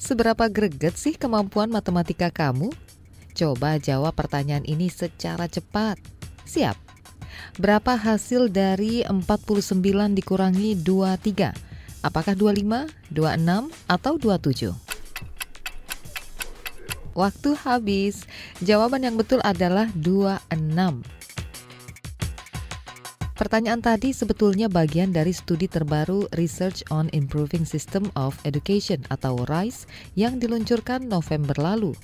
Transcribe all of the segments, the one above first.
Seberapa greget sih kemampuan matematika kamu? Coba jawab pertanyaan ini secara cepat. Siap? Berapa hasil dari 49 dikurangi 23? Apakah 25, 26, atau 27? Waktu habis. Jawaban yang betul adalah 26. Pertanyaan tadi sebetulnya bagian dari studi terbaru Research on Improving System of Education atau RISE yang diluncurkan November lalu.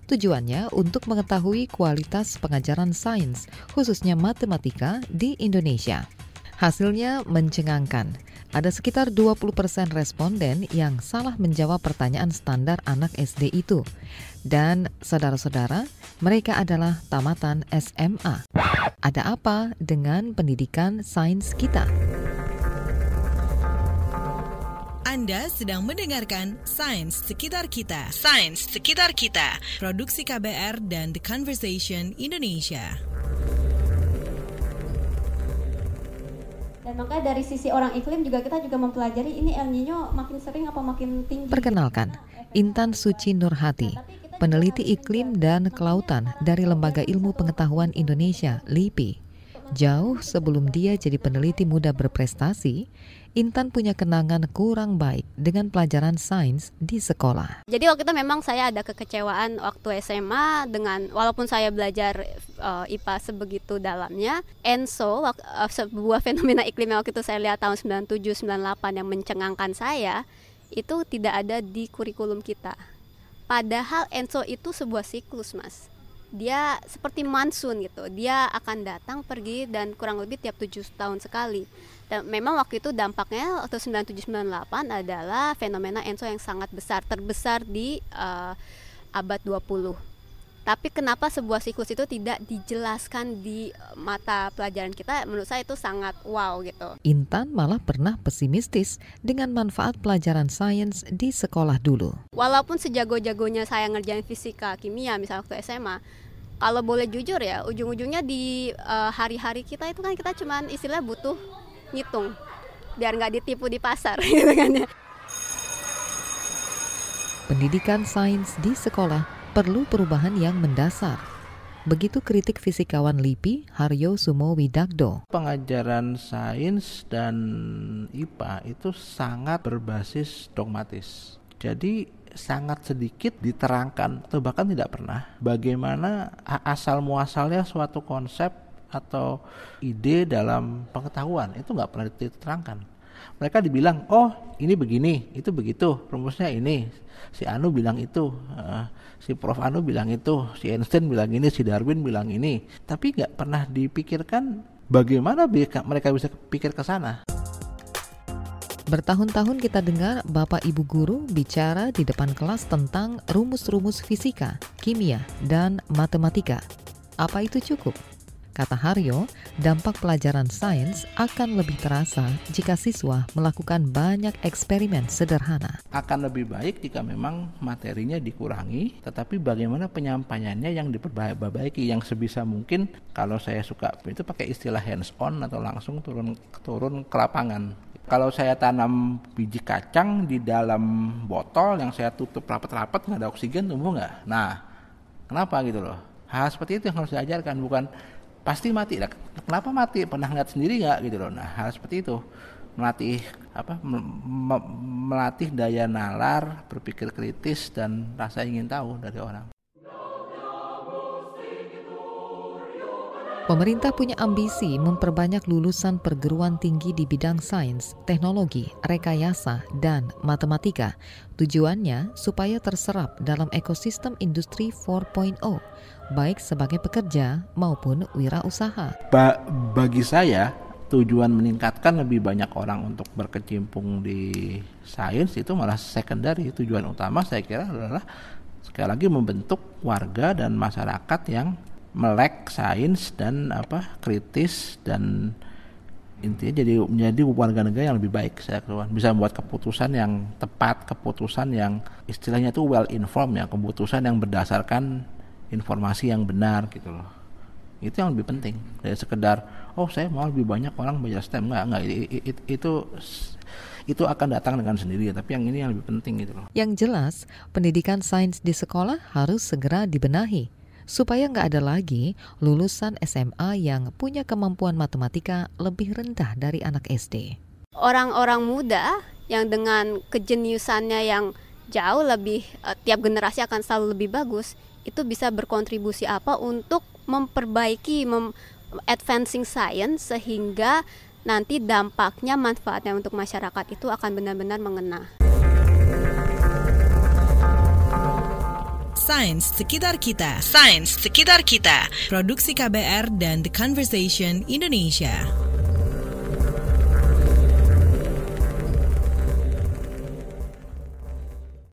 Tujuannya untuk mengetahui kualitas pengajaran sains, khususnya matematika di Indonesia. Hasilnya mencengangkan. Ada sekitar 20% responden yang salah menjawab pertanyaan standar anak SD itu. Dan saudara-saudara, mereka adalah tamatan SMA. Ada apa dengan pendidikan sains kita? Anda sedang mendengarkan Sains Sekitar Kita. Sains Sekitar Kita. Produksi KBR dan The Conversation Indonesia. Dan maka dari sisi orang iklim juga kita juga mempelajari ini El Nino makin sering apa makin tinggi. Perkenalkan, Intan Suci Nurhati, peneliti iklim dan kelautan dari Lembaga Ilmu Pengetahuan Indonesia, LIPI. Jauh sebelum dia jadi peneliti muda berprestasi, Intan punya kenangan kurang baik dengan pelajaran sains di sekolah. Jadi waktu itu memang saya ada kekecewaan waktu SMA dengan walaupun saya belajar IPA sebegitu dalamnya, ENSO, sebuah fenomena iklim yang waktu itu saya lihat tahun 97-98 yang mencengangkan saya, itu tidak ada di kurikulum kita. Padahal ENSO itu sebuah siklus, Mas. Dia seperti monsun gitu, dia akan datang pergi dan kurang lebih tiap 7 tahun sekali. Dan memang waktu itu dampaknya waktu 97-98 adalah fenomena ENSO yang sangat besar, terbesar di abad 20. Tapi kenapa sebuah siklus itu tidak dijelaskan di mata pelajaran kita, menurut saya itu sangat wow gitu. Intan malah pernah pesimistis dengan manfaat pelajaran sains di sekolah dulu. Walaupun sejago-jagonya saya ngerjain fisika, kimia misalnya waktu SMA, kalau boleh jujur ya, ujung-ujungnya di hari-hari kita itu kan kita cuman istilah butuh ngitung biar nggak ditipu di pasar gitu kan ya. Pendidikan sains di sekolah perlu perubahan yang mendasar. Begitu kritik fisikawan LIPI, Haryo Sumo Widagdo. Pengajaran sains dan IPA itu sangat berbasis dogmatis. Jadi sangat sedikit diterangkan atau bahkan tidak pernah bagaimana asal muasalnya suatu konsep atau ide dalam pengetahuan, itu nggak pernah diterangkan. Mereka dibilang, oh ini begini, itu begitu, rumusnya ini, si Anu bilang itu, si Prof Anu bilang itu, si Einstein bilang ini, si Darwin bilang ini, tapi nggak pernah dipikirkan bagaimana mereka bisa pikir ke sana. Bertahun-tahun kita dengar Bapak Ibu guru bicara di depan kelas tentang rumus-rumus fisika, kimia, dan matematika. Apa itu cukup? Kata Haryo, dampak pelajaran sains akan lebih terasa jika siswa melakukan banyak eksperimen sederhana. Akan lebih baik jika memang materinya dikurangi, tetapi bagaimana penyampaiannya yang diperbaiki, yang sebisa mungkin. Kalau saya suka itu pakai istilah hands on atau langsung turun ke lapangan. Kalau saya tanam biji kacang di dalam botol yang saya tutup rapat-rapat, nggak ada oksigen, tumbuh nggak? Nah, kenapa gitu loh? Hal seperti itu yang harus diajarkan, bukan pasti mati. Kenapa mati? Pernah ngeliat sendiri nggak gitu loh? Nah, hal seperti itu melatih daya nalar, berpikir kritis dan rasa ingin tahu dari orang. Pemerintah punya ambisi memperbanyak lulusan perguruan tinggi di bidang sains, teknologi, rekayasa, dan matematika. Tujuannya supaya terserap dalam ekosistem industri 4.0, baik sebagai pekerja maupun wirausaha. Bagi saya, tujuan meningkatkan lebih banyak orang untuk berkecimpung di sains itu malah secondary. Tujuan utama saya kira adalah sekali lagi membentuk warga dan masyarakat yang melek sains dan kritis, dan intinya menjadi warga negara yang lebih baik. Saya kira bisa membuat keputusan yang tepat, keputusan yang istilahnya itu well informed ya, keputusan yang berdasarkan informasi yang benar gitu loh. Itu yang lebih penting dari sekedar saya mau lebih banyak orang belajar STEM. Enggak, itu akan datang dengan sendiri, tapi yang ini yang lebih penting gitu loh. Yang jelas, pendidikan sains di sekolah harus segera dibenahi supaya nggak ada lagi lulusan SMA yang punya kemampuan matematika lebih rendah dari anak SD. Orang-orang muda yang dengan kejeniusannya yang jauh lebih, tiap generasi akan selalu lebih bagus, itu bisa berkontribusi apa untuk memperbaiki, advancing science, sehingga nanti dampaknya, manfaatnya untuk masyarakat itu akan benar-benar mengena. Sains Sekitar Kita. Sains Sekitar Kita. Produksi KBR dan The Conversation Indonesia.